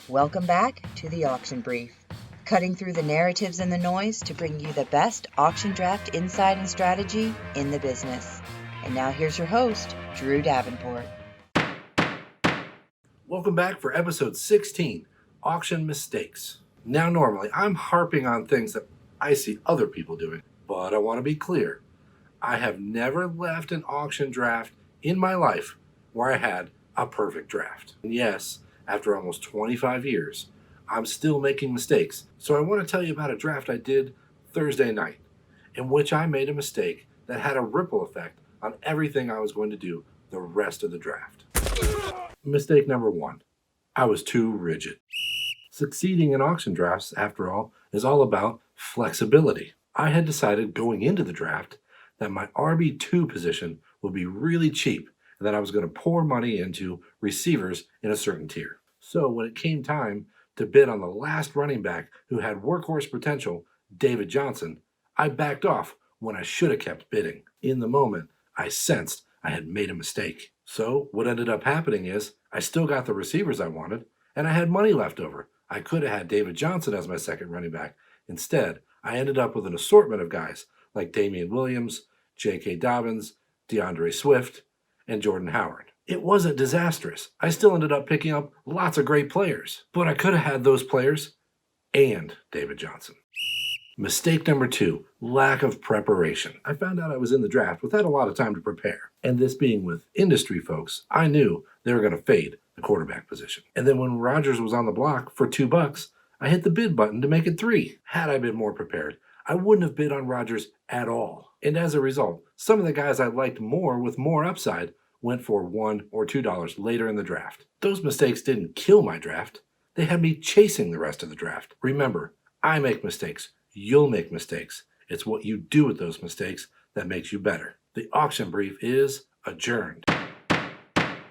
Welcome back to the Auction Brief, cutting through the narratives and the noise to bring you the best auction draft insight and strategy in the business. And now here's your host, Drew Davenport. Welcome back for episode 16, Auction Mistakes. Now normally I'm harping on things that I see other people doing, but I want to be clear. I have never left an auction draft in my life where I had a perfect draft. And yes, after almost 25 years, I'm still making mistakes. So I want to tell you about a draft I did Thursday night, in which I made a mistake that had a ripple effect on everything I was going to do the rest of the draft. Mistake number 1. I was too rigid. Succeeding in auction drafts, after all, is all about flexibility. I had decided going into the draft that my RB2 position would be really cheap and that I was going to pour money into receivers in a certain tier. So when it came time to bid on the last running back who had workhorse potential, David Johnson, I backed off when I should have kept bidding. In the moment, I sensed I had made a mistake. So what ended up happening is I still got the receivers I wanted, and I had money left over. I could have had David Johnson as my second running back. Instead, I ended up with an assortment of guys like Damian Williams, J.K. Dobbins, DeAndre Swift, and Jordan Howard. It wasn't disastrous. I still ended up picking up lots of great players, but I could have had those players and David Johnson. Mistake number 2, lack of preparation. I found out I was in the draft without a lot of time to prepare. And this being with industry folks, I knew they were going to fade the quarterback position. And then when Rodgers was on the block for $2, I hit the bid button to make it $3. Had I been more prepared, I wouldn't have bid on Rodgers at all. And as a result, some of the guys I liked more with more upside went for $1 or $2 later in the draft. Those mistakes didn't kill my draft. They had me chasing the rest of the draft. Remember, I make mistakes. You'll make mistakes. It's what you do with those mistakes that makes you better. The auction brief is adjourned.